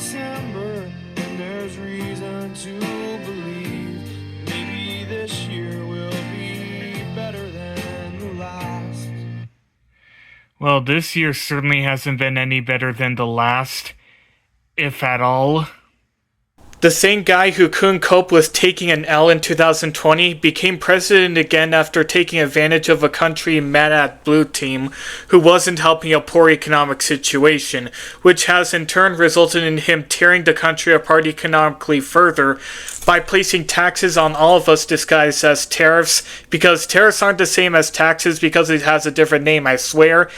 December, and there's reason to believe maybe this year will be better than the last. Well, this year certainly hasn't been any better than the last, if at all. The same guy who couldn't cope with taking an L in 2020 became president again after taking advantage of a country mad at Blue Team who wasn't helping a poor economic situation, which has in turn resulted in him tearing the country apart economically further by placing taxes on all of us disguised as tariffs, because tariffs aren't the same as taxes because it has a different name, I swear.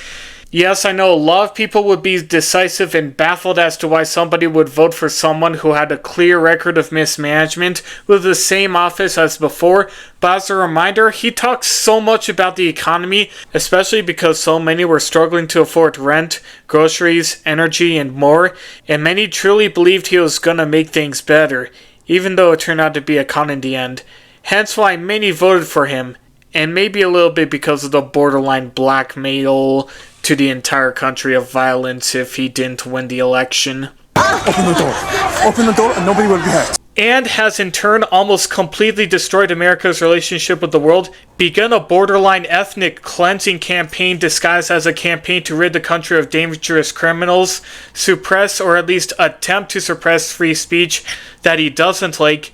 Yes, I know a lot of people would be decisive and baffled as to why somebody would vote for someone who had a clear record of mismanagement with the same office as before, but as a reminder, he talks so much about the economy, especially because so many were struggling to afford rent, groceries, energy, and more, and many truly believed he was gonna make things better, even though it turned out to be a con in the end. Hence why many voted for him, and maybe a little bit because of the borderline blackmail to the entire country of violence if he didn't win the election. Open the door and nobody will be hurt. And has in turn almost completely destroyed America's relationship with the world, begun a borderline ethnic cleansing campaign disguised as a campaign to rid the country of dangerous criminals, suppress or at least attempt to suppress free speech that he doesn't like,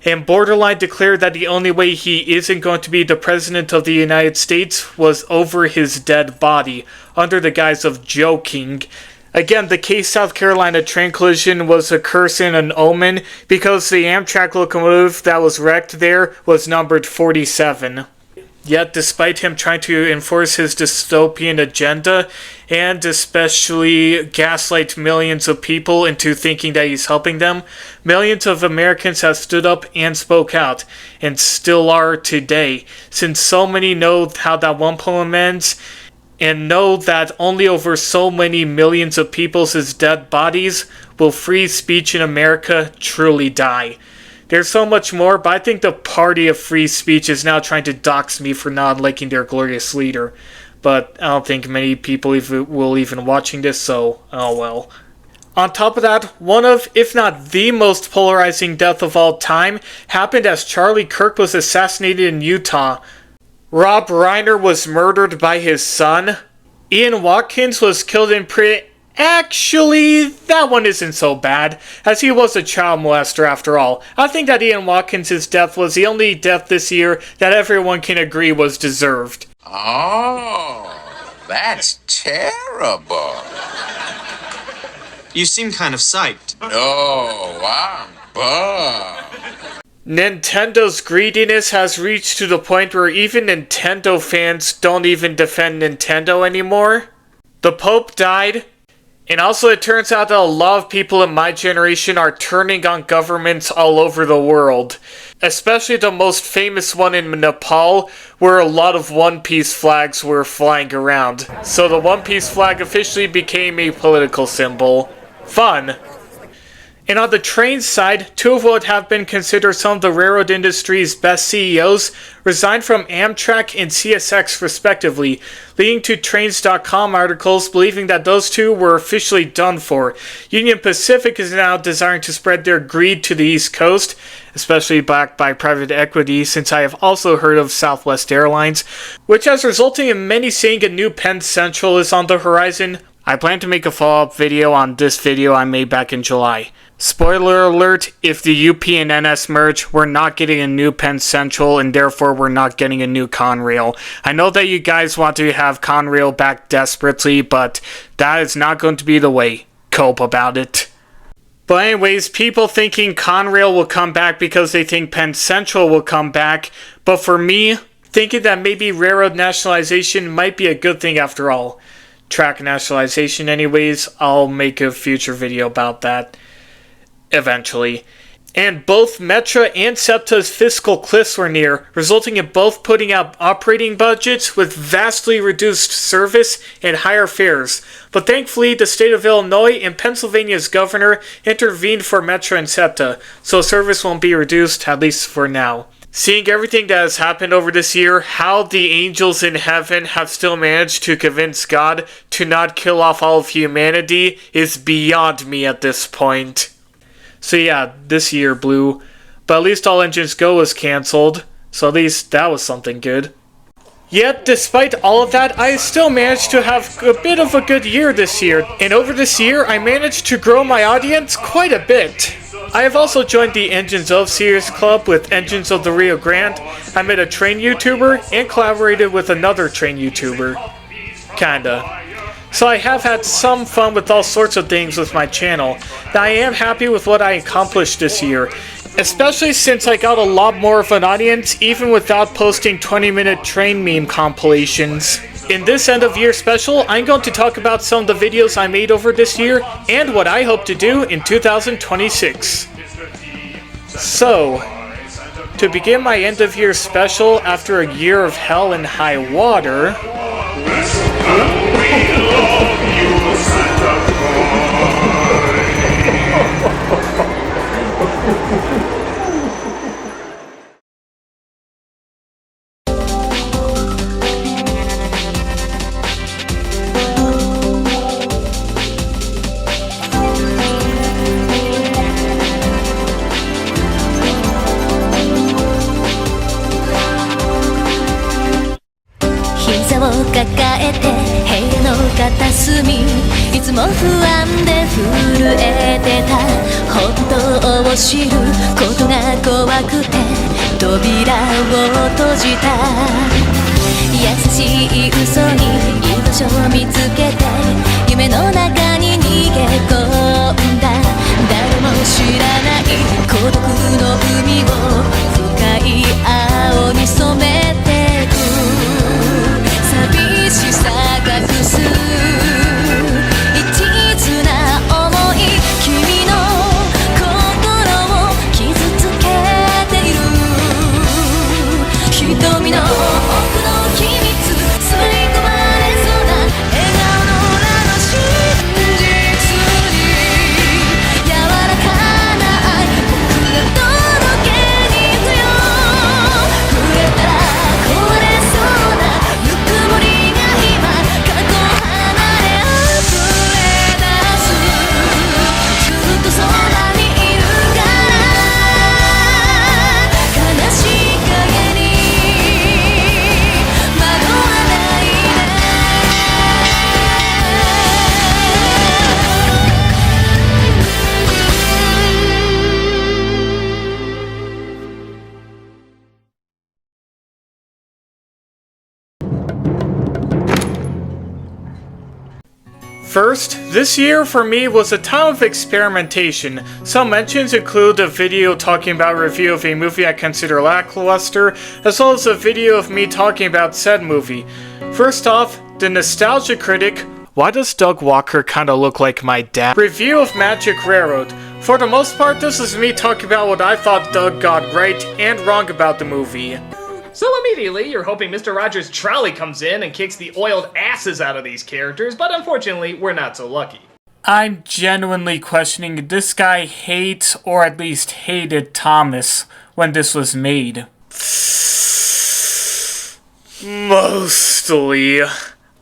and borderline declared that the only way he isn't going to be the president of the United States was over his dead body, under the guise of joking. Again, the Case South Carolina train collision was a curse and an omen, because the Amtrak locomotive that was wrecked there was numbered 47. Yet, despite him trying to enforce his dystopian agenda, and especially gaslight millions of people into thinking that he's helping them, millions of Americans have stood up and spoke out, and still are today, since so many know how that one poem ends, and know that only over so many millions of people's dead bodies will free speech in America truly die. There's so much more, but I think the party of free speech is now trying to dox me for not liking their glorious leader. But I don't think many people will even watching this, so oh well. On top of that, one of, if not the most polarizing death of all time happened as Charlie Kirk was assassinated in Utah. Rob Reiner was murdered by his son. Ian Watkins was killed in prison. Actually, that one isn't so bad, as he was a child molester after all. I think that Ian Watkins' death was the only death this year that everyone can agree was deserved. Oh, that's terrible. You seem kind of psyched. No, I'm bummed. Nintendo's greediness has reached to the point where even Nintendo fans don't even defend Nintendo anymore. The Pope died. And also it turns out that a lot of people in my generation are turning on governments all over the world. Especially the most famous one in Nepal, where a lot of One Piece flags were flying around. So the One Piece flag officially became a political symbol. Fun. And on the train side, two of what have been considered some of the railroad industry's best CEOs resigned from Amtrak and CSX respectively, leading to Trains.com articles believing that those two were officially done for. Union Pacific is now desiring to spread their greed to the East Coast, especially backed by private equity, since I have also heard of Southwest Airlines, which has resulted in many saying a new Penn Central is on the horizon. I plan to make a follow-up video on this video I made back in July. Spoiler alert, if the UP and NS merge, we're not getting a new Penn Central, and therefore we're not getting a new Conrail. I know that you guys want to have Conrail back desperately, but that is not going to be the way. Cope about it. But anyways, people thinking Conrail will come back because they think Penn Central will come back, but for me, thinking that maybe railroad nationalization might be a good thing after all. Track nationalization anyways, I'll make a future video about that. Eventually. And both Metra and SEPTA's fiscal cliffs were near, resulting in both putting out operating budgets with vastly reduced service and higher fares. But thankfully, the state of Illinois and Pennsylvania's governor intervened for Metra and SEPTA, so service won't be reduced, at least for now. Seeing everything that has happened over this year, how the angels in heaven have still managed to convince God to not kill off all of humanity is beyond me at this point. So yeah, this year blew, but at least All Engines Go was cancelled, so at least that was something good. Yet, despite all of that, I still managed to have a bit of a good year this year, and over this year, I managed to grow my audience quite a bit. I have also joined the Engines of series club with Engines of the Rio Grande. I met a train YouTuber and collaborated with another train YouTuber. Kinda. So I have had some fun with all sorts of things with my channel. Now I am happy with what I accomplished this year, especially since I got a lot more of an audience even without posting 20-minute train meme compilations. In this end of year special, I'm going to talk about some of the videos I made over this year and what I hope to do in 2026. So, to begin my end of year special after a year of hell and high water...抱えて部屋の片隅いつも不安で震えてた本当を知ることが怖くて扉を閉じた優しい嘘に居場所を見つけて夢の中に逃げ込んだ誰も知らない孤独の海を深い青に染めてく寂しさ隠す一途な想い君の心を傷つけている瞳の奥の秘密吸い込まれそうな笑顔の裏の真実に柔らかな愛僕が届けに行くよ触れたら壊れそうなぬくもりが今過去離れ溢れ出すずっとそばにいるから悲しい影に惑わないでFirst, this year for me was a time of experimentation. Some mentions include a video talking about a review of a movie I consider lackluster, as well as a video of me talking about said movie. First off, the Nostalgia Critic, why does Doug Walker kinda look like my dad? Review of Magic Railroad. For the most part, this is me talking about what I thought Doug got right and wrong about the movie. So immediately, you're hoping Mr. Rogers' trolley comes in and kicks the oiled asses out of these characters, but unfortunately, we're not so lucky. I'm genuinely questioning if this guy hates, or at least hated, Thomas when this was made. Mostly.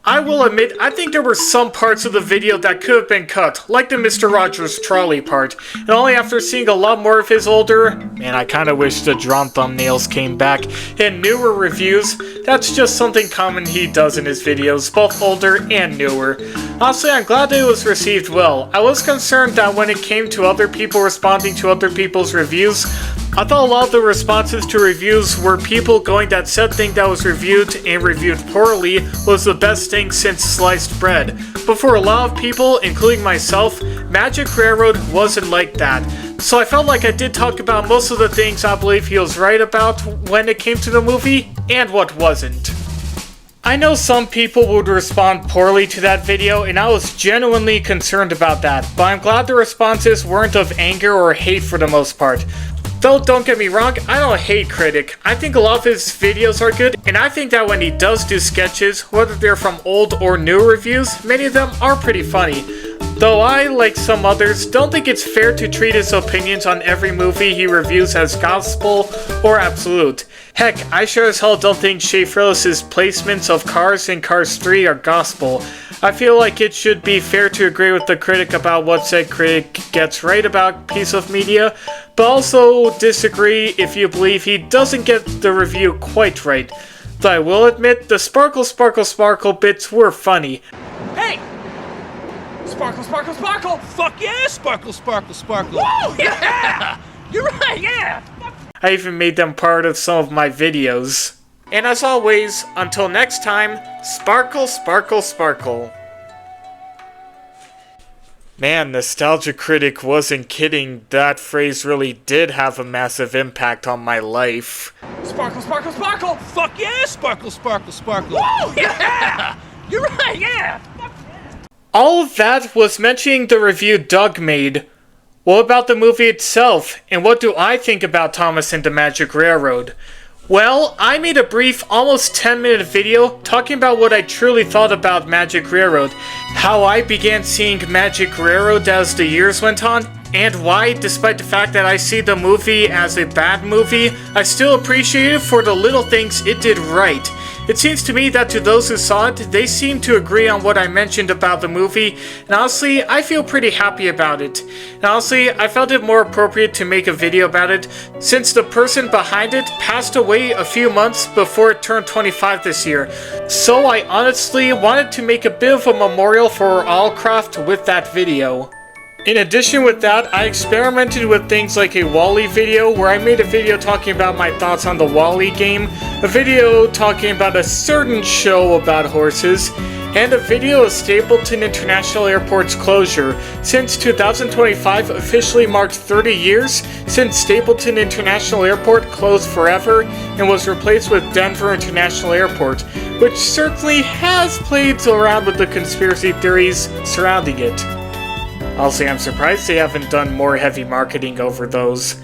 I will admit, I think there were some parts of the video that could have been cut, like the Mr. Rogers trolley part, and only after seeing a lot more of his older, man, I kinda wish the drawn thumbnails came back, and newer reviews, that's just something common he does in his videos, both older and newer. Honestly, I'm glad that it was received well. I was concerned that when it came to other people responding to other people's reviews, I thought a lot of the responses to reviews were people going that said thing that was reviewed and reviewed poorly was the best thing since sliced bread. But for a lot of people, including myself, Magic Railroad wasn't like that. So I felt like I did talk about most of the things I believe he was right about when it came to the movie, and what wasn't. I know some people would respond poorly to that video, and I was genuinely concerned about that, but I'm glad the responses weren't of anger or hate for the most part. Though, don't get me wrong, I don't hate Critic. I think a lot of his videos are good, and I think that when he does do sketches, whether they're from old or new reviews, many of them are pretty funny. Though I, like some others, don't think it's fair to treat his opinions on every movie he reviews as gospel or absolute. Heck, I sure as hell don't think Shea Frillis' placements of Cars in Cars 3 are gospel. I feel like it should be fair to agree with the critic about what said critic gets right about a piece of media, but also disagree if you believe he doesn't get the review quite right. Though I will admit, the sparkle sparkle sparkle bits were funny. Hey! Sparkle, sparkle, sparkle! Fuck yeah! Sparkle, sparkle, sparkle! Woo! Yeah! You're right, yeah! I even made them part of some of my videos. And as always, until next time, sparkle, sparkle, sparkle. Man, Nostalgia Critic wasn't kidding. That phrase really did have a massive impact on my life. Sparkle, sparkle, sparkle! Fuck yeah! Sparkle, sparkle, sparkle! Woo! Yeah! You're right, yeah! All of that was mentioning the review Doug made. What about the movie itself, and what do I think about Thomas and the Magic Railroad? Well, I made a brief, almost 10-minute video talking about what I truly thought about Magic Railroad, how I began seeing Magic Railroad as the years went on, and why, despite the fact that I see the movie as a bad movie, I still appreciate it for the little things it did right. It seems to me that to those who saw it, they seem to agree on what I mentioned about the movie, and honestly, I feel pretty happy about it. And honestly, I felt it more appropriate to make a video about it, since the person behind it passed away a few months before it turned 25 this year. So I honestly wanted to make a bit of a memorial for Allcraft with that video. In addition with that, I experimented with things like a WALL-E video, where I made a video talking about my thoughts on the WALL-E game, a video talking about a certain show about horses, and a video of Stapleton International Airport's closure, since 2025 officially marked 30 years since Stapleton International Airport closed forever and was replaced with Denver International Airport, which certainly has played around with the conspiracy theories surrounding it. Honestly, I'm surprised they haven't done more heavy marketing over those.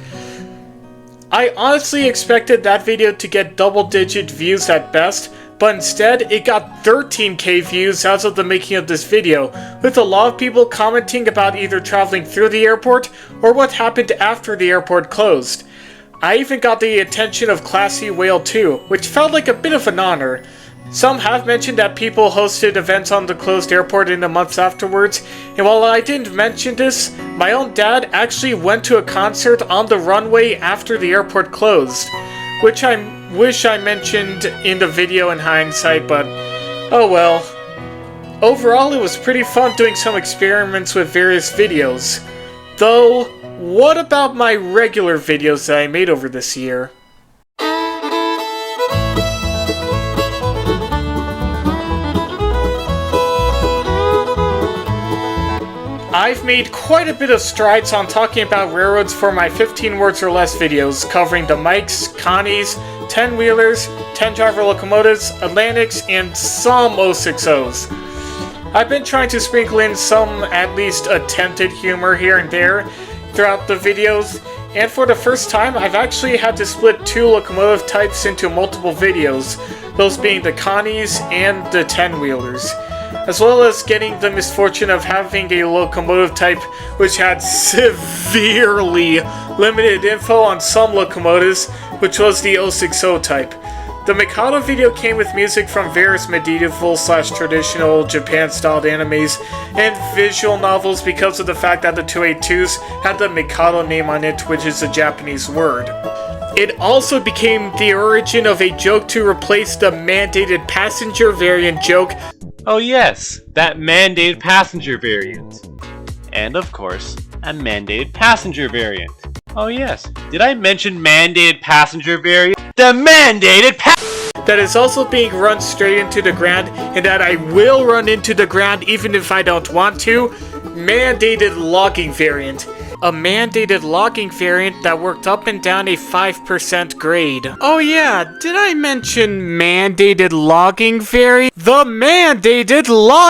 I honestly expected that video to get double-digit views at best, but instead it got 13k views as of the making of this video, with a lot of people commenting about either traveling through the airport or what happened after the airport closed. I even got the attention of Classy Whale 2, which felt like a bit of an honor. Some have mentioned that people hosted events on the closed airport in the months afterwards, and while I didn't mention this, my own dad actually went to a concert on the runway after the airport closed, which I wish I mentioned in the video in hindsight, but oh well. Overall, it was pretty fun doing some experiments with various videos. Though, what about my regular videos that I made over this year? I've made quite a bit of strides on talking about railroads for my 15 words or less videos, covering the Mikes, Connies, 10-wheelers, 10-driver locomotives, Atlantics, and some 060s. I've been trying to sprinkle in some at least attempted humor here and there throughout the videos, and for the first time I've actually had to split two locomotive types into multiple videos, those being the Connies and the 10-wheelers. As well as getting the misfortune of having a locomotive type which had severely limited info on some locomotives, which was the 060 type. The Mikado video came with music from various medieval/traditional Japan-styled animes and visual novels because of the fact that the 282s had the Mikado name on it, which is a Japanese word. It also became the origin of a joke to replace the mandated passenger variant joke. Oh yes, that mandated passenger variant. And of course, a mandated passenger variant. Oh yes, did I mention mandated passenger variant? The mandated that is also being run straight into the ground, and that I will run into the ground even if I don't want to. Mandated logging variant. A mandated logging variant that worked up and down a 5% grade. Oh yeah, did I mention mandated logging variant? The mandated log.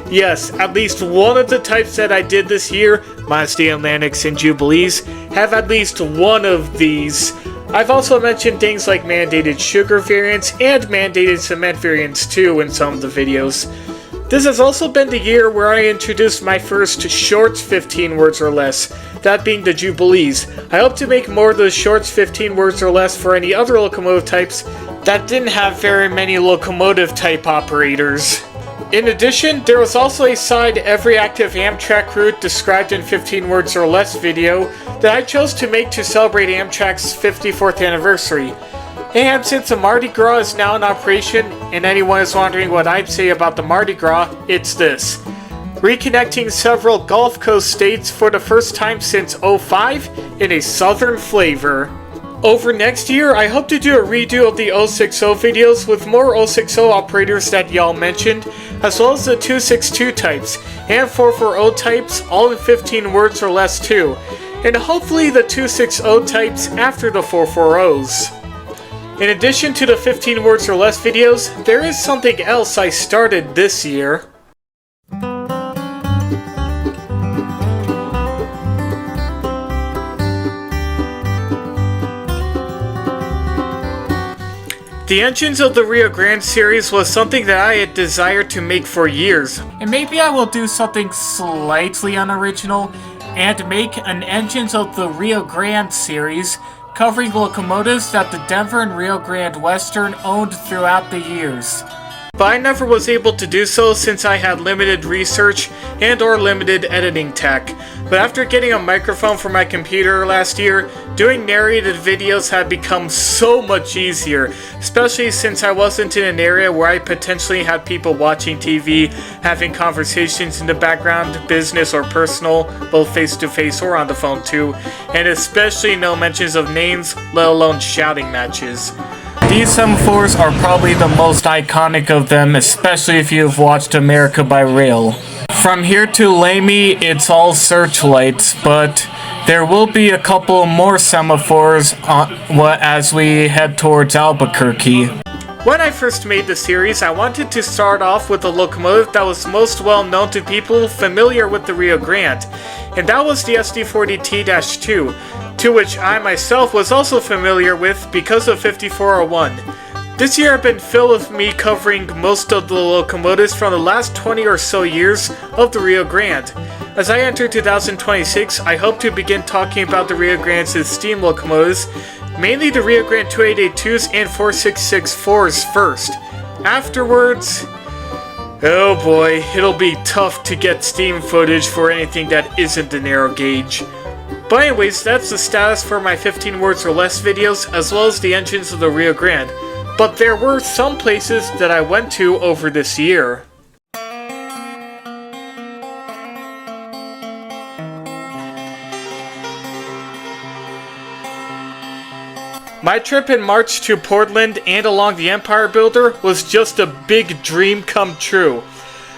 Yes, at least one of the types that I did this year, minus the Atlantics and Jubilees, have at least one of these. I've also mentioned things like mandated sugar variants and mandated cement variants too in some of the videos. This has also been the year where I introduced my first shorts 15 words or less, that being the Jubilees. I hope to make more of those shorts 15 words or less for any other locomotive types that didn't have very many locomotive type operators. In addition, there was also a side every active Amtrak route described in 15 words or less video that I chose to make to celebrate Amtrak's 54th anniversary. And since the Mardi Gras is now in operation, and anyone is wondering what I'd say about the Mardi Gras, it's this. Reconnecting several Gulf Coast states for the first time since '05 in a southern flavor. Over next year, I hope to do a redo of the 060 videos with more 060 operators that y'all mentioned, as well as the 262 types and 440 types, all in 15 words or less too, and hopefully the 260 types after the 440s. In addition to the 15 words or less videos, there is something else I started this year. The engines of the Rio Grande series was something that I had desired to make for years, and maybe I will do something slightly unoriginal and make an engines of the Rio Grande series covering locomotives that the Denver and Rio Grande Western owned throughout the years. But I never was able to do so since I had limited research and or limited editing tech. But after getting a microphone for my computer last year, doing narrated videos had become so much easier, especially since I wasn't in an area where I potentially had people watching TV, having conversations in the background, business or personal, both face to face or on the phone too, and especially no mentions of names, let alone shouting matches. These semaphores are probably the most iconic of them, especially if you've watched America by Rail. From here to Lamy, it's all searchlights, but there will be a couple more semaphores as we head towards Albuquerque. When I first made the series, I wanted to start off with a locomotive that was most well known to people familiar with the Rio Grande, and that was the SD40T-2, to which I myself was also familiar with because of 5401. This year I've been filled with me covering most of the locomotives from the last 20 or so years of the Rio Grande. As I enter 2026, I hope to begin talking about the Rio Grande's steam locomotives, mainly the Rio Grande 2882s and 4664s first. Afterwards, oh boy, it'll be tough to get steam footage for anything that isn't the narrow gauge. But anyways, that's the status for my 15 words or less videos, as well as the engines of the Rio Grande. But there were some places that I went to over this year. My trip in March to Portland and along the Empire Builder was just a big dream come true.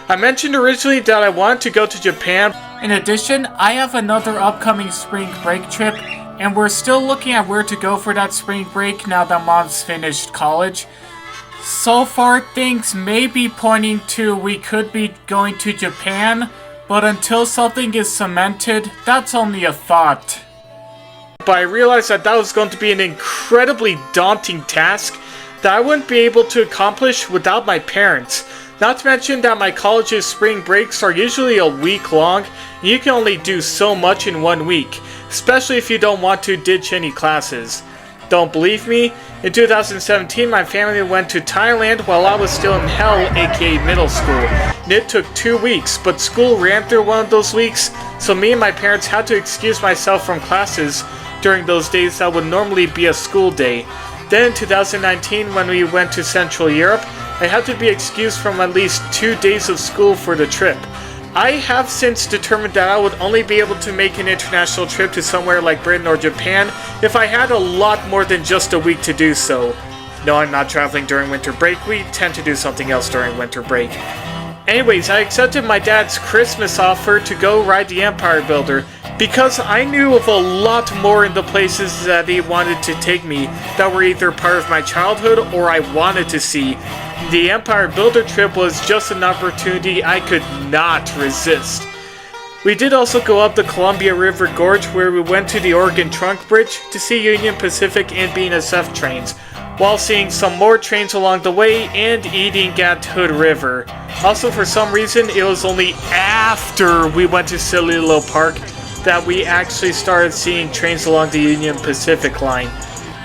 I mentioned originally that I wanted to go to Japan. In addition, I have another upcoming spring break trip, and we're still looking at where to go for that spring break now that Mom's finished college. So far, things may be pointing to we could be going to Japan, but until something is cemented, that's only a thought. But I realized that was going to be an incredibly daunting task that I wouldn't be able to accomplish without my parents. Not to mention that my college's spring breaks are usually a week long, and you can only do so much in 1 week, especially if you don't want to ditch any classes. Don't believe me? In 2017, my family went to Thailand while I was still in hell, aka middle school. And it took 2 weeks, but school ran through one of those weeks, so me and my parents had to excuse myself from classes during those days that would normally be a school day. Then in 2019, when we went to Central Europe, I had to be excused from at least 2 days of school for the trip. I have since determined that I would only be able to make an international trip to somewhere like Britain or Japan if I had a lot more than just a week to do so. No, I'm not traveling during winter break. We tend to do something else during winter break. Anyways, I accepted my dad's Christmas offer to go ride the Empire Builder because I knew of a lot more in the places that he wanted to take me that were either part of my childhood or I wanted to see. The Empire Builder trip was just an opportunity I could not resist. We did also go up the Columbia River Gorge where we went to the Oregon Trunk Bridge to see Union Pacific and BNSF trains. while seeing some more trains along the way and eating at Hood River. Also, for some reason, it was only after we went to Cellulo Park that we actually started seeing trains along the Union Pacific line.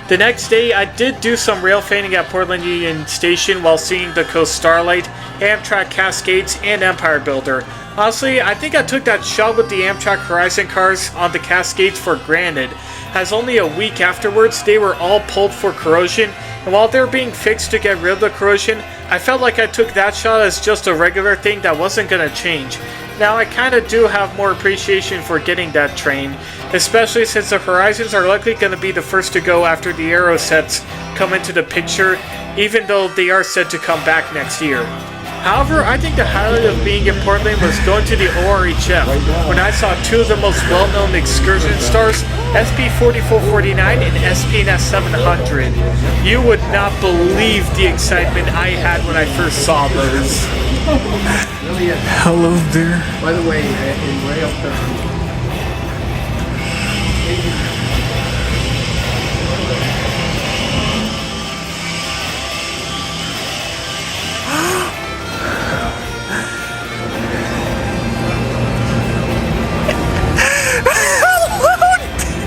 The next day, I did do some rail fanning at Portland Union Station while seeing the Coast Starlight, Amtrak Cascades, and Empire Builder. Honestly, I think I took that shot with the Amtrak Horizon cars on the Cascades for granted, as only a week afterwards they were all pulled for corrosion, and while they were being fixed to get rid of the corrosion, I felt like I took that shot as just a regular thing that wasn't gonna change. Now I kinda do have more appreciation for getting that train, especially since the Horizons are likely gonna be the first to go after the Aero sets come into the picture, even though they are set to come back next year. However, I think the highlight of being in Portland was going to the ORHF, when I saw two of the most well-known excursion stars, SP4449 and SPNS 700. You would not believe the excitement I had when I first saw those. Hello there. By the way, in way up there.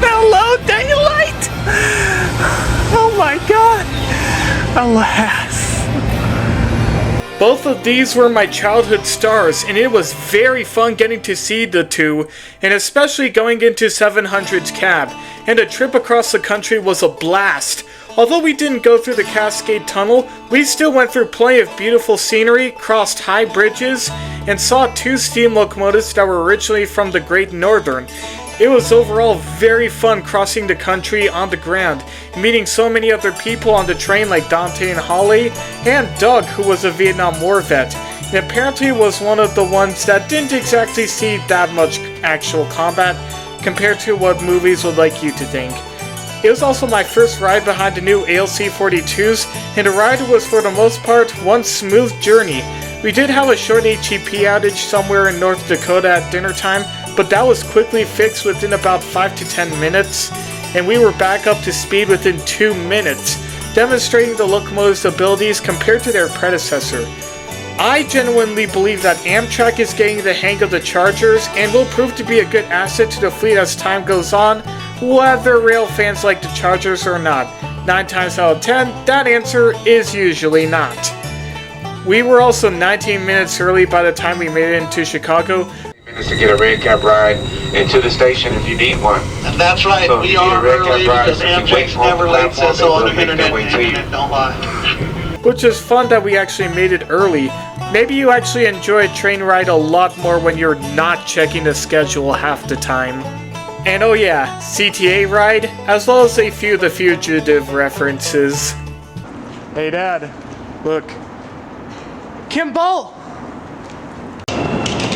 Hello, daylight! Oh my god! Alas. Both of these were my childhood stars, and it was very fun getting to see the two, and especially going into 700's cab, and a trip across the country was a blast. Although we didn't go through the Cascade Tunnel, we still went through plenty of beautiful scenery, crossed high bridges, and saw two steam locomotives that were originally from the Great Northern. It was overall very fun crossing the country on the ground, meeting so many other people on the train like Dante and Holly, and Doug, who was a Vietnam War vet, and apparently was one of the ones that didn't exactly see that much actual combat compared to what movies would like you to think. It was also my first ride behind the new ALC 42s, and the ride was for the most part one smooth journey. We did have a short HEP outage somewhere in North Dakota at dinner time, but that was quickly fixed within about 5 to 10 minutes, and we were back up to speed within 2 minutes, demonstrating the locomotive's abilities compared to their predecessor. I genuinely believe that Amtrak is getting the hang of the Chargers and will prove to be a good asset to the fleet as time goes on, whether rail fans like the Chargers or not. 9 times out of 10, that answer is usually not. We were also 19 minutes early by the time we made it into Chicago. Minutes to get a red cap ride into the station if you need one. That's right, So if we you need a are red cap early ride, because if you wait Amtrak's on the never late, platform, says so on they'll the make their internet, way and to the you. internet don't lie. Which is fun that we actually made it early. Maybe you actually enjoy a train ride a lot more when you're not checking the schedule half the time. And oh yeah, CTA ride, as well as a few The Fugitive references. Hey Dad, look. Kimball!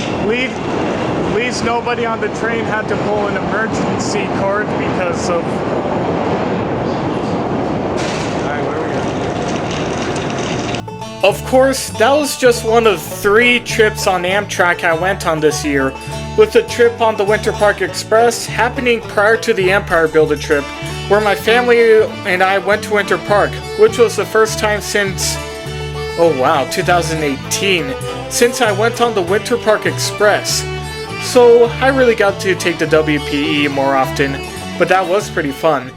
At least nobody on the train had to pull an emergency cord because of... Of course, that was just one of 3 trips on Amtrak I went on this year, with the trip on the Winter Park Express happening prior to the Empire Builder trip, where my family and I went to Winter Park, which was the first time since, 2018, since I went on the Winter Park Express. So I really got to take the WPE more often, but that was pretty fun.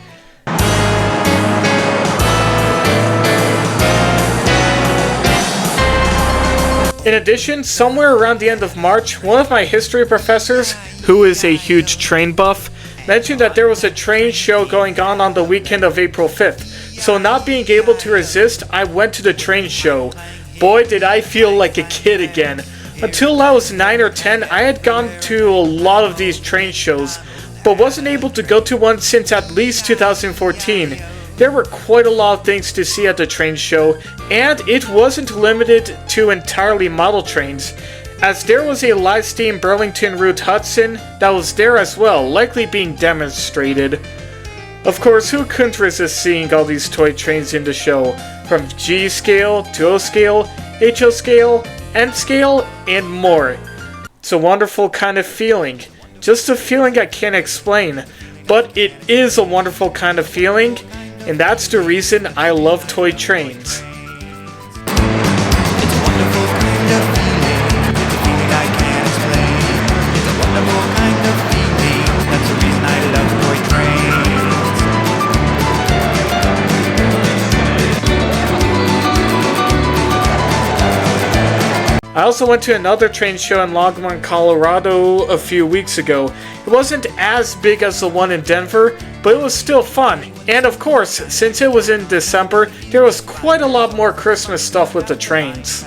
In addition, somewhere around the end of March, one of my history professors, who is a huge train buff, mentioned that there was a train show going on the weekend of April 5th. So not being able to resist, I went to the train show. Boy, did I feel like a kid again. Until I was 9 or 10, I had gone to a lot of these train shows, but wasn't able to go to one since at least 2014. There were quite a lot of things to see at the train show, and it wasn't limited to entirely model trains, as there was a live steam Burlington Route Hudson that was there as well, likely being demonstrated. Of course, who couldn't resist seeing all these toy trains in the show, from G scale to O scale, HO scale, N scale, and more. It's a wonderful kind of feeling. Just a feeling I can't explain, but it is a wonderful kind of feeling, and that's the reason I love toy trains. I also went to another train show in Longmont, Colorado a few weeks ago. It wasn't as big as the one in Denver, but it was still fun. And of course, since it was in December, there was quite a lot more Christmas stuff with the trains.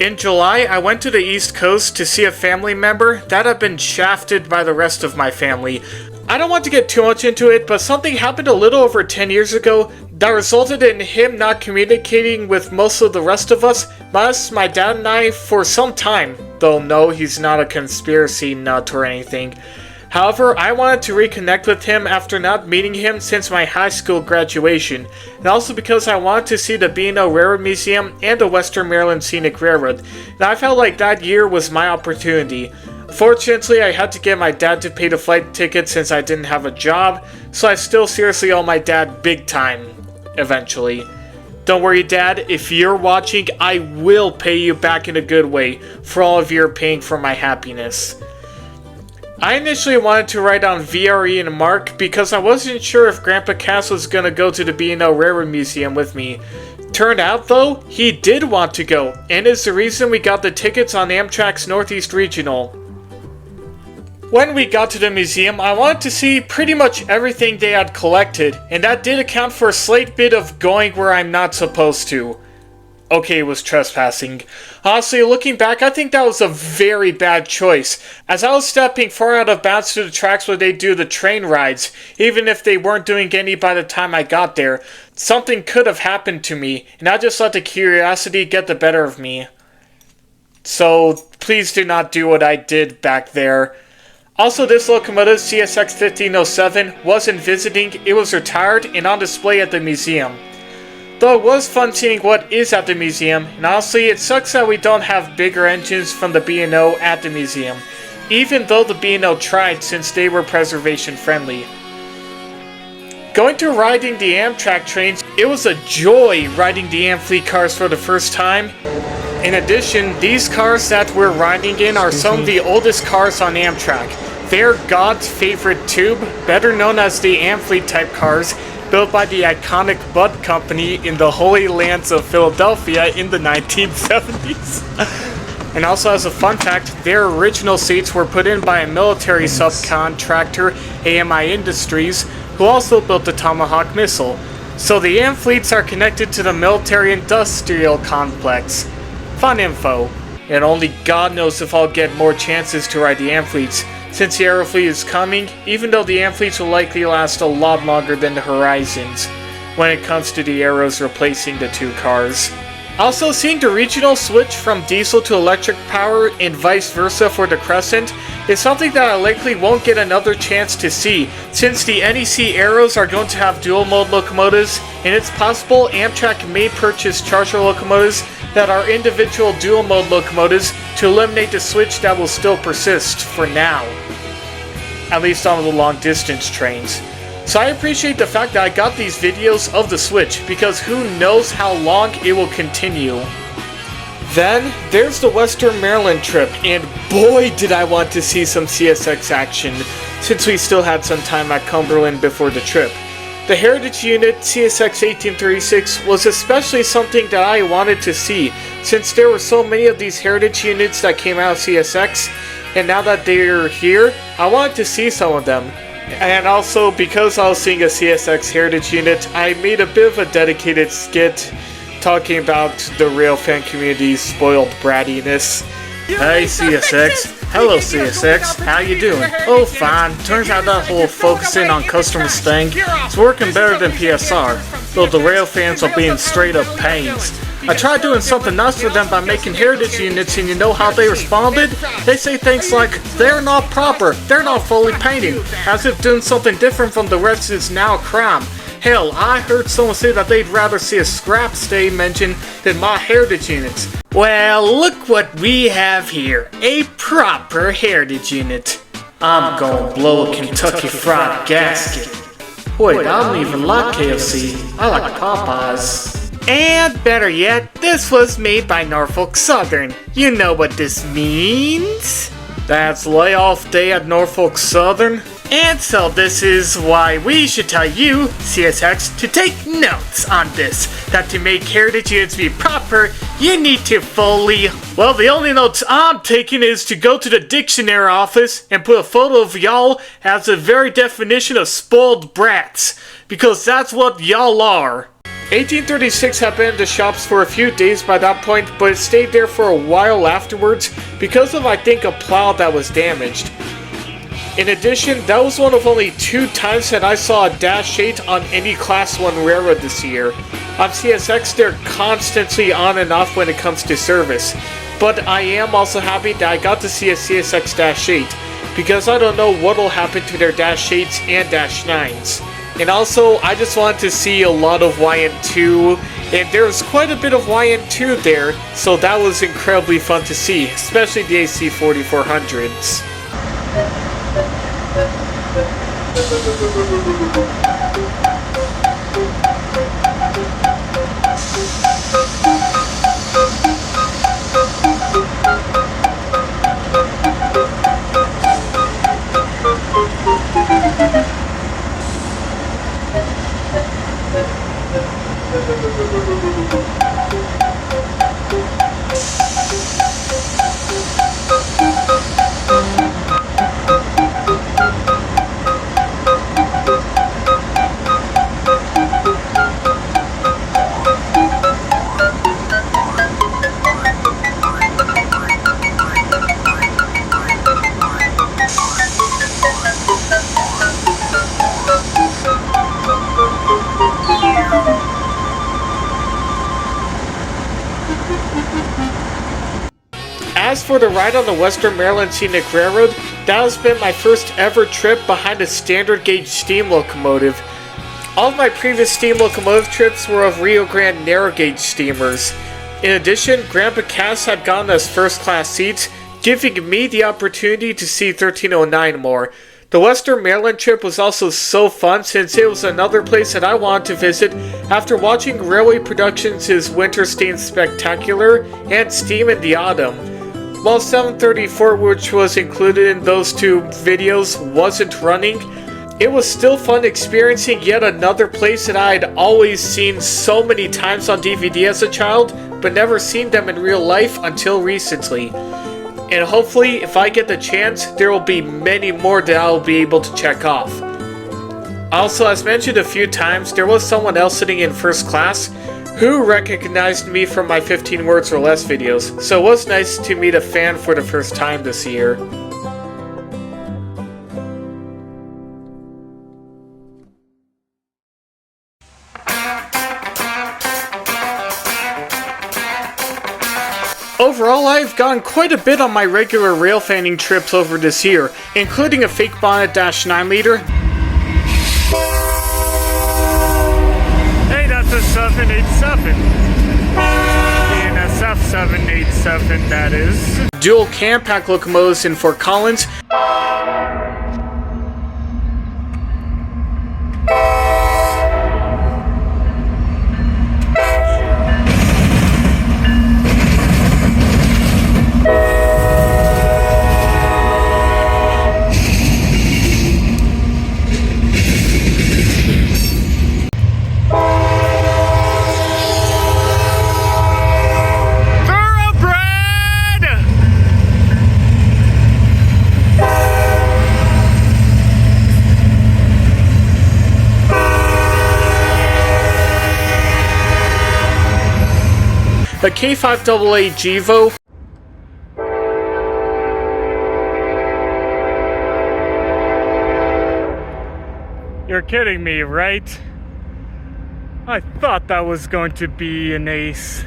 In July, I went to the East Coast to see a family member that had been shafted by the rest of my family. I don't want to get too much into it, but something happened a little over 10 years ago that resulted in him not communicating with most of the rest of us, my dad and I, for some time. Though no, he's not a conspiracy nut or anything. However, I wanted to reconnect with him after not meeting him since my high school graduation, and also because I wanted to see the B&O Railroad Museum and the Western Maryland Scenic Railroad, and I felt like that year was my opportunity. Fortunately, I had to get my dad to pay the flight ticket since I didn't have a job, so I still seriously owe my dad big time, eventually. Don't worry, Dad, if you're watching, I will pay you back in a good way for all of your paying for my happiness. I initially wanted to ride on VRE and Mark because I wasn't sure if Grandpa Cass was gonna go to the B&O Railroad Museum with me. Turned out though, he did want to go, and is the reason we got the tickets on Amtrak's Northeast Regional. When we got to the museum, I wanted to see pretty much everything they had collected, and that did account for a slight bit of going where I'm not supposed to. Okay, it was trespassing. Honestly, looking back, I think that was a very bad choice, as I was stepping far out of bounds to the tracks where they do the train rides, even if they weren't doing any by the time I got there. Something could have happened to me, and I just let the curiosity get the better of me. So, please do not do what I did back there. Also, this locomotive, CSX 1507, wasn't visiting, it was retired and on display at the museum. Though it was fun seeing what is at the museum, and honestly it sucks that we don't have bigger engines from the B&O at the museum, even though the B&O tried since they were preservation friendly. Going to riding the Amtrak trains, it was a joy riding the Amfleet cars for the first time. In addition, these cars that we're riding in are some of the oldest cars on Amtrak. They're God's favorite tube, better known as the Amfleet type cars, built by the iconic Bud Company in the Holy Lands of Philadelphia in the 1970s. And also as a fun fact, their original seats were put in by a military subcontractor, AMI Industries, who also built the Tomahawk missile. So the Amfleets are connected to the military-industrial complex. Fun info. And only God knows if I'll get more chances to ride the Amfleets, since the Aerofleet is coming, even though the Amfleets will likely last a lot longer than the Horizons, when it comes to the Aeros replacing the two cars. Also, seeing the regional switch from diesel to electric power and vice versa for the Crescent is something that I likely won't get another chance to see, since the NEC Aeros are going to have dual-mode locomotives, and it's possible Amtrak may purchase charger locomotives that are individual dual-mode locomotives to eliminate the switch that will still persist for now, at least on the long-distance trains. So I appreciate the fact that I got these videos of the switch, because who knows how long it will continue. Then, there's the Western Maryland trip, and boy did I want to see some CSX action, since we still had some time at Cumberland before the trip. The Heritage Unit CSX 1836 was especially something that I wanted to see, since there were so many of these Heritage Units that came out of CSX, and now that they're here, I wanted to see some of them. And also, because I was seeing a CSX Heritage unit, I made a bit of a dedicated skit talking about the railfan community's spoiled brattiness. Hey CSX. Hello CSX. How you doing? Oh fine. Turns out that whole focusing on customers thing is working better than PSR, though the railfans are being straight up pains. I tried doing something nice for them by making heritage units, and you know how they responded? They say things like, they're not proper, they're not fully painted, as if doing something different from the rest is now a crime. Hell, I heard someone say that they'd rather see a scrap stay mentioned than my heritage units. Well, look what we have here, a proper heritage unit. I'm gonna blow a Kentucky Fried gasket. Wait, I don't even like KFC, I like Popeyes. And better yet, this was made by Norfolk Southern. You know what this means? That's layoff day at Norfolk Southern. And so this is why we should tell you, CSX, to take notes on this. That to make heritage units be proper, you need to fully... Well, the only notes I'm taking is to go to the dictionary office and put a photo of y'all as the very definition of spoiled brats. Because that's what y'all are. 1836 had been in the shops for a few days by that point, but it stayed there for a while afterwards because of, I think, a plow that was damaged. In addition, that was one of only 2 times that I saw a Dash 8 on any Class 1 railroad this year. On CSX, they're constantly on and off when it comes to service. But I am also happy that I got to see a CSX Dash 8, because I don't know what will happen to their Dash 8s and Dash 9s. And also, I just wanted to see a lot of YN2, and there was quite a bit of YN2 there, so that was incredibly fun to see, especially the AC 4400s. As for the ride on the Western Maryland Scenic Railroad, that has been my first ever trip behind a standard gauge steam locomotive. All of my previous steam locomotive trips were of Rio Grande narrow gauge steamers. In addition, Grandpa Cass had gotten us first class seats, giving me the opportunity to see 1309 more. The Western Maryland trip was also so fun since it was another place that I wanted to visit after watching Railway Productions' Winter Stained Spectacular and Steam in the Autumn. While 734, which was included in those 2 videos, wasn't running, it was still fun experiencing yet another place that I had always seen so many times on DVD as a child, but never seen them in real life until recently. And hopefully, if I get the chance, there will be many more that I'll be able to check off. Also, as mentioned a few times, there was someone else sitting in first class who recognized me from my 15 words or less videos, so it was nice to meet a fan for the first time this year. Overall, I've gone quite a bit on my regular railfanning trips over this year, including a fake bonnet Dash 9-liter. Hey, that's a 787. NSF 787, that is. Dual cam pack locomotives in Fort Collins. Thoroughbred! K5AA Givo. You're kidding me, right? I thought that was going to be an ace.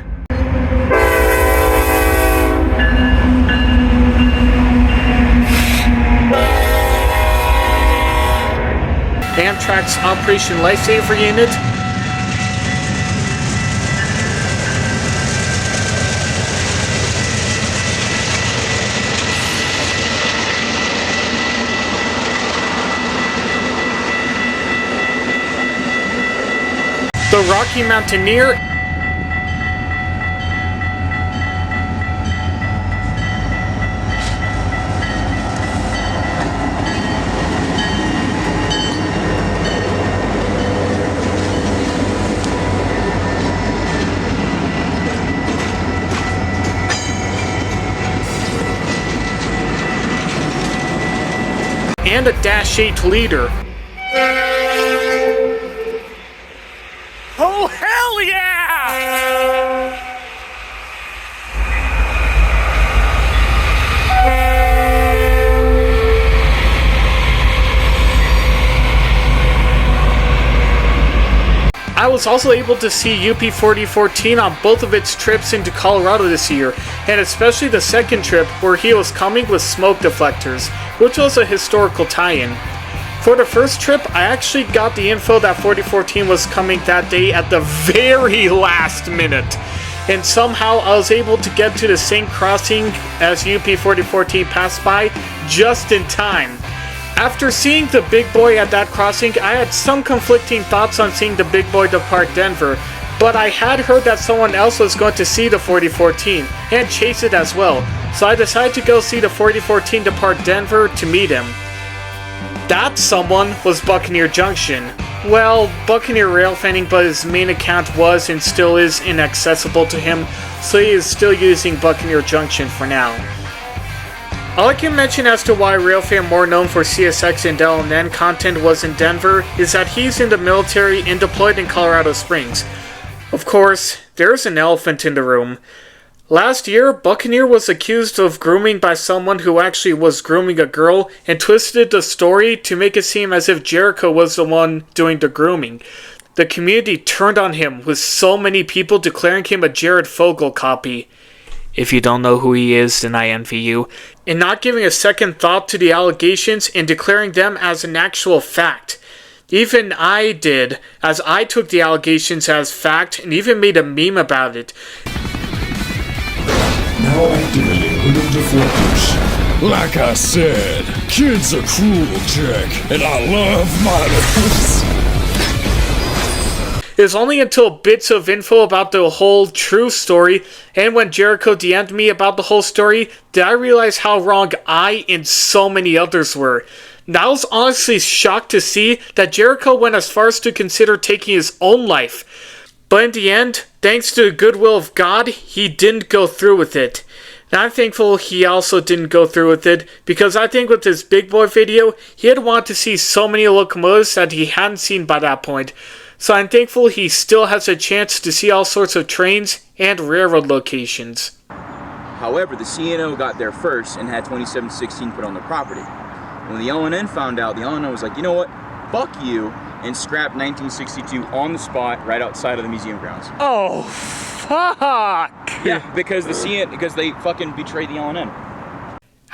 Amtrak's Operation Lifesaver Unit. The Rocky Mountaineer. And a Dash 8 leader. Oh, hell yeah! I was also able to see UP 4014 on both of its trips into Colorado this year, and especially the second trip where he was coming with smoke deflectors, which was a historical tie-in. For the first trip, I actually got the info that 4014 was coming that day at the very last minute, and somehow I was able to get to the same crossing as UP 4014 passed by just in time. After seeing the big boy at that crossing, I had some conflicting thoughts on seeing the big boy depart Denver, but I had heard that someone else was going to see the 4014 and chase it as well, so I decided to go see the 4014 depart Denver to meet him. That someone was Buccaneer Junction. Well, Buccaneer railfanning, but his main account was and still is inaccessible to him, so he is still using Buccaneer Junction for now. All I can mention as to why Railfan, more known for CSX and LNN content, was in Denver is that he's in the military and deployed in Colorado Springs. Of course, there's an elephant in the room. Last year, Buccaneer was accused of grooming by someone who actually was grooming a girl and twisted the story to make it seem as if Jericho was the one doing the grooming. The community turned on him, with so many people declaring him a Jared Fogle copy. If you don't know who he is, then I envy you. And not giving a second thought to the allegations and declaring them as an actual fact. Even I did, as I took the allegations as fact and even made a meme about it. Now activating window deflectors. Like I said, kids are cruel, Jack, and I love minors. It was only until bits of info about the whole true story, and when Jericho DM'd me about the whole story, did I realize how wrong I and so many others were. And I was honestly shocked to see that Jericho went as far as to consider taking his own life. But in the end, thanks to the goodwill of God, he didn't go through with it. And I'm thankful he also didn't go through with it, because I think with his Big Boy video, he had wanted to see so many locomotives that he hadn't seen by that point. So I'm thankful he still has a chance to see all sorts of trains and railroad locations. However, the CNO got there first and had 2716 put on their property. When the LNN found out, the LNN was like, you know what, fuck you, and scrapped 1962 on the spot right outside of the museum grounds. Oh, fuck! Yeah, because they fucking betrayed the LNN.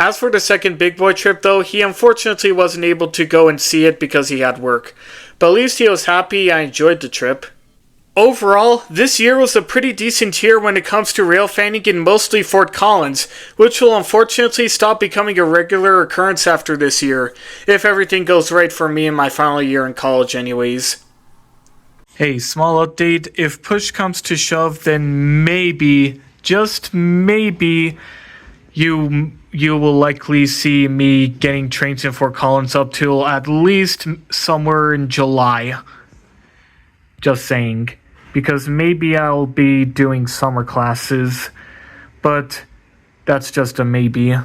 As for the second Big Boy trip though, he unfortunately wasn't able to go and see it because he had work. But at least he was happy I enjoyed the trip. Overall, this year was a pretty decent year when it comes to railfanning in mostly Fort Collins, which will unfortunately stop becoming a regular occurrence after this year, if everything goes right for me in my final year in college anyways. Hey, small update. If push comes to shove, then maybe, just maybe, you will likely see me getting trains in Fort Collins up till at least somewhere in July. Just saying. Because maybe I'll be doing summer classes, but that's just a maybe.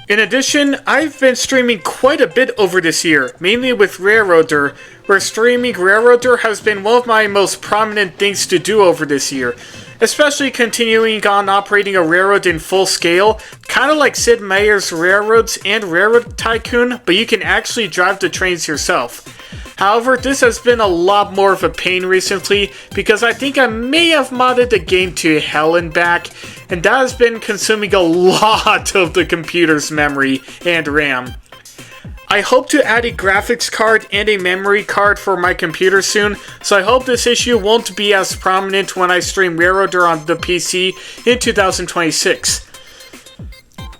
In addition, I've been streaming quite a bit over this year, mainly with Railroader, where streaming Railroader has been one of my most prominent things to do over this year, especially continuing on operating a railroad in full scale, kind of like Sid Meier's Railroads and Railroad Tycoon, but you can actually drive the trains yourself. However, this has been a lot more of a pain recently because I think I may have modded the game to hell and back, and that has been consuming a lot of the computer's memory and RAM. I hope to add a graphics card and a memory card for my computer soon, so I hope this issue won't be as prominent when I stream Railroader on the PC in 2026.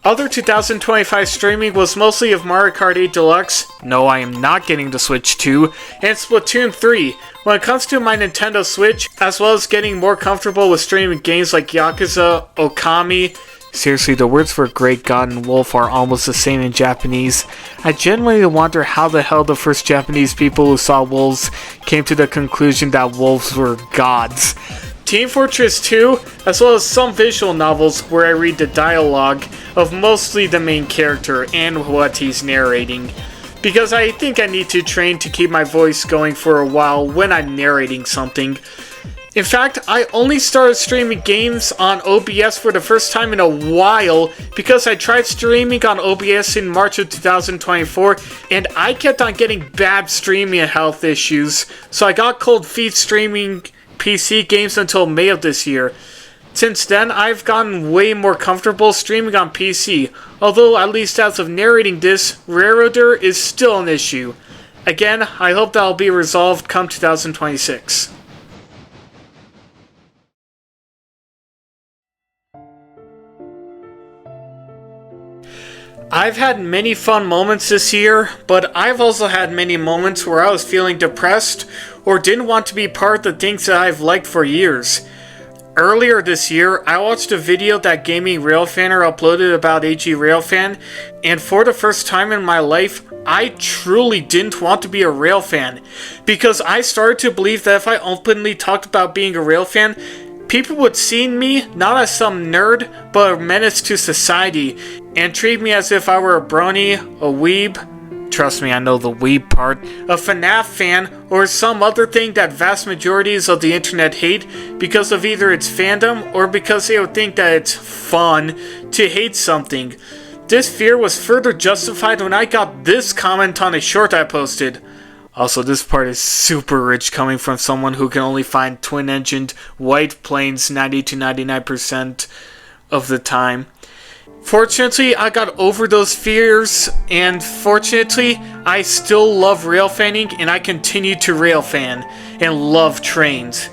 Other 2025 streaming was mostly of Mario Kart 8 Deluxe, no I am not getting the Switch 2, and Splatoon 3. When it comes to my Nintendo Switch, as well as getting more comfortable with streaming games like Yakuza, Okami, seriously, the words for Great God and Wolf are almost the same in Japanese. I genuinely wonder how the hell the first Japanese people who saw wolves came to the conclusion that wolves were gods. Team Fortress 2, as well as some visual novels where I read the dialogue of mostly the main character and what he's narrating, because I think I need to train to keep my voice going for a while when I'm narrating something. In fact, I only started streaming games on OBS for the first time in a while because I tried streaming on OBS in March of 2024 and I kept on getting bad streaming health issues, so I got cold feet streaming PC games until May of this year. Since then, I've gotten way more comfortable streaming on PC, although at least as of narrating this, Railroader is still an issue. Again, I hope that'll be resolved come 2026. I've had many fun moments this year, but I've also had many moments where I was feeling depressed or didn't want to be part of the things that I've liked for years. Earlier this year, I watched a video that Gaming Railfanner uploaded about AG Railfan, and for the first time in my life, I truly didn't want to be a railfan, because I started to believe that if I openly talked about being a railfan, people would see me not as some nerd, but a menace to society, and treat me as if I were a brony, a weeb, trust me I know the weeb part, a FNAF fan, or some other thing that vast majorities of the internet hate because of either its fandom or because they would think that it's fun to hate something. This fear was further justified when I got this comment on a short I posted. Also, this part is super rich coming from someone who can only find twin-engined white planes 90 to 99% of the time. Fortunately, I got over those fears, and fortunately, I still love railfanning, and I continue to railfan, and love trains.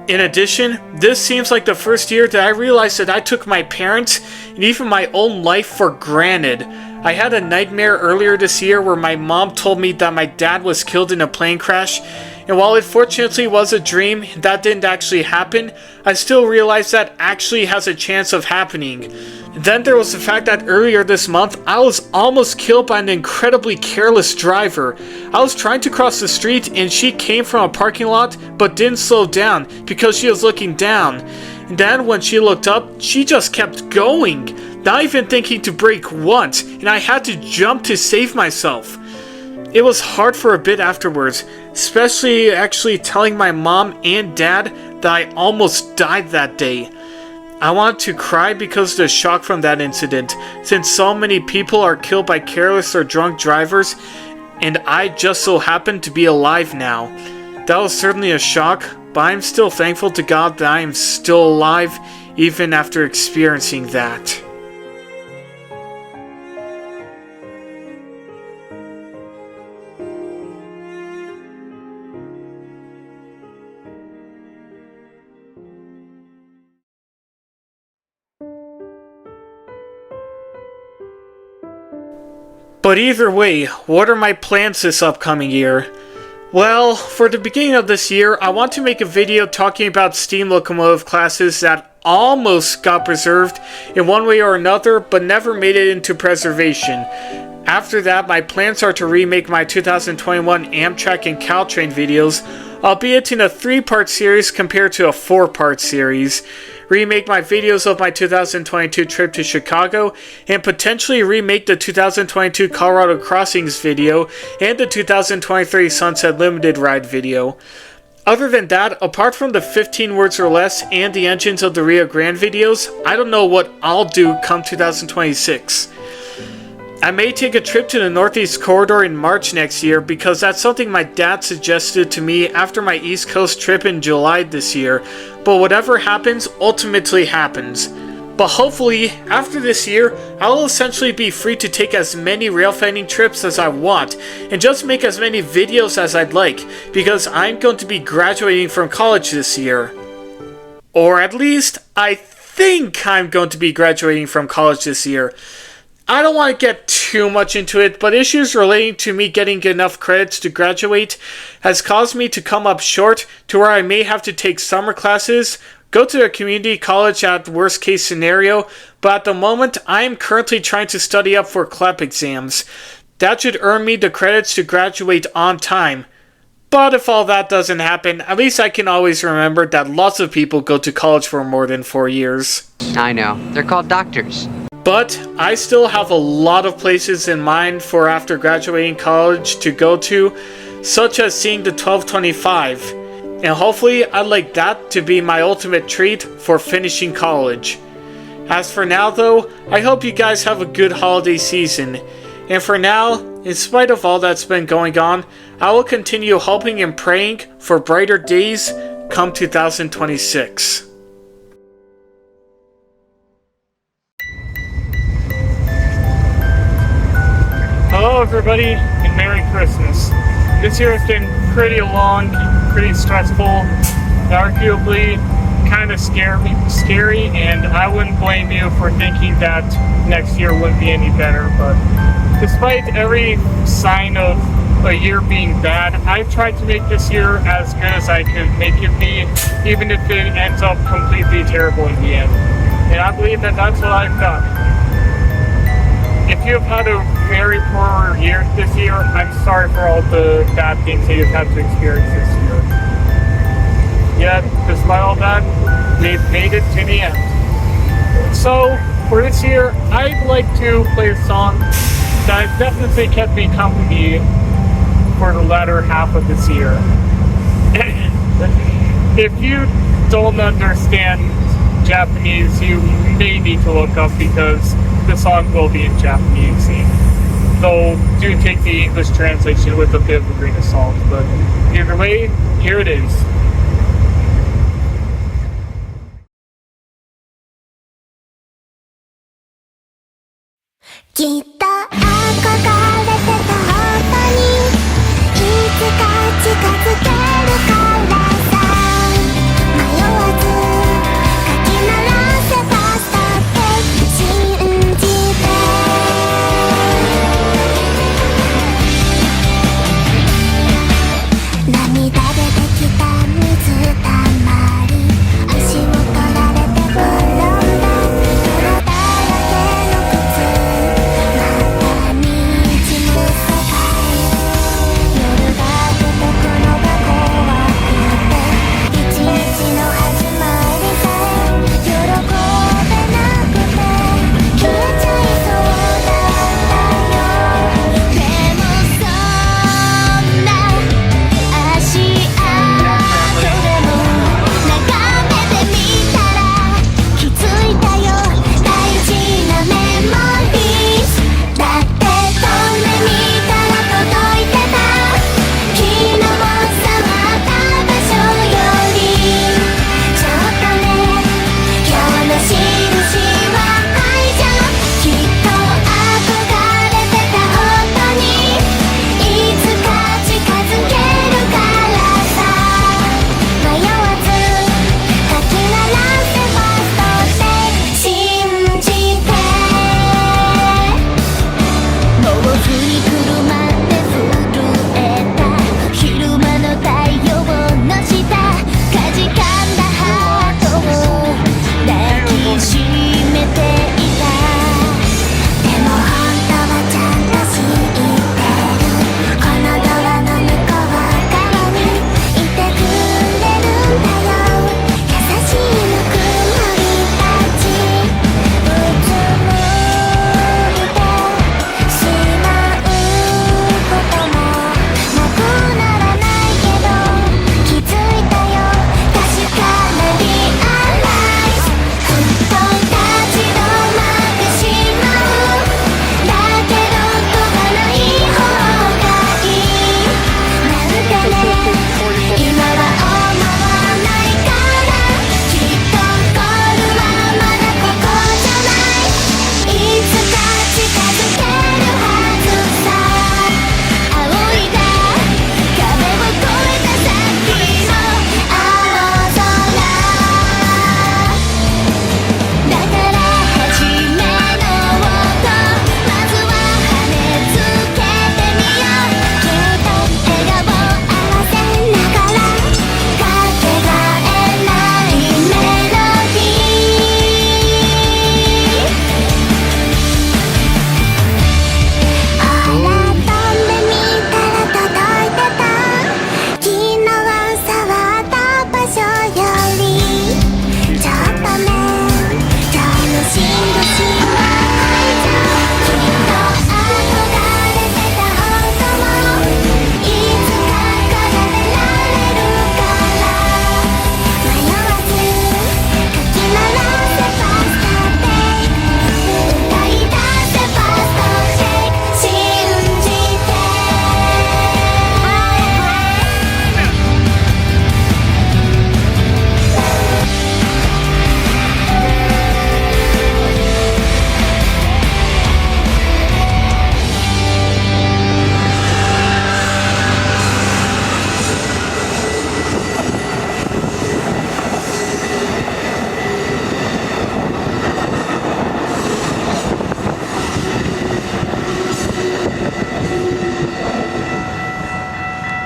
In addition, this seems like the first year that I realized that I took my parents, and even my own life for granted. I had a nightmare earlier this year where my mom told me that my dad was killed in a plane crash, and while it fortunately was a dream, that didn't actually happen, I still realized that actually has a chance of happening. Then there was the fact that earlier this month, I was almost killed by an incredibly careless driver. I was trying to cross the street and she came from a parking lot but didn't slow down because she was looking down. And then when she looked up, she just kept going, not even thinking to brake once, and I had to jump to save myself. It was hard for a bit afterwards, especially actually telling my mom and dad that I almost died that day. I want to cry because of the shock from that incident, since so many people are killed by careless or drunk drivers, and I just so happen to be alive now. That was certainly a shock, but I'm still thankful to God that I am still alive, even after experiencing that. But either way, what are my plans this upcoming year? Well, for the beginning of this year, I want to make a video talking about steam locomotive classes that almost got preserved in one way or another, but never made it into preservation. After that, my plans are to remake my 2021 Amtrak and Caltrain videos, albeit in a 3-part series compared to a 4-part series. remake my videos of my 2022 trip to Chicago, and potentially remake the 2022 Colorado Crossings video and the 2023 Sunset Limited Ride video. Other than that, apart from the 15 words or less and the engines of the Rio Grande videos, I don't know what I'll do come 2026. I may take a trip to the Northeast Corridor in March next year because that's something my dad suggested to me after my East Coast trip in July this year, but whatever happens ultimately happens. But hopefully, after this year, I'll essentially be free to take as many railfanning trips as I want, and just make as many videos as I'd like, because I'm going to be graduating from college this year. Or at least, I think I'm going to be graduating from college this year. I don't want to get too much into it, but issues relating to me getting enough credits to graduate has caused me to come up short to where I may have to take summer classes, go to a community college at worst case scenario, but at the moment I am currently trying to study up for CLEP exams. That should earn me the credits to graduate on time. But if all that doesn't happen, at least I can always remember that lots of people go to college for more than 4 years. I know, they're called doctors. But I still have a lot of places in mind for after graduating college to go to, such as seeing the 1225. And hopefully I'd like that to be my ultimate treat for finishing college. As for now though, I hope you guys have a good holiday season. And for now, in spite of all that's been going on, I will continue hoping and praying for brighter days come 2026. Hello everybody, and Merry Christmas. This year has been pretty long, pretty stressful, arguably kind of scary, and I wouldn't blame you for thinking that next year wouldn't be any better, but despite every sign of a year being bad, I've tried to make this year as good as I could make it be, even if it ends up completely terrible in the end. And I believe that that's what I've done. If you've had a very poor year this year, I'm sorry for all the bad things that you've had to experience this year. Yet, despite all that, we've made it to the end. So, for this year, I'd like to play a song that has definitely kept me company for the latter half of this year. If you don't understand Japanese, you may need to look up because the song will be in Japanese. Though, do take the English translation with a bit of a grain of salt. But either way, here it is.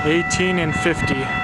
18 and 50.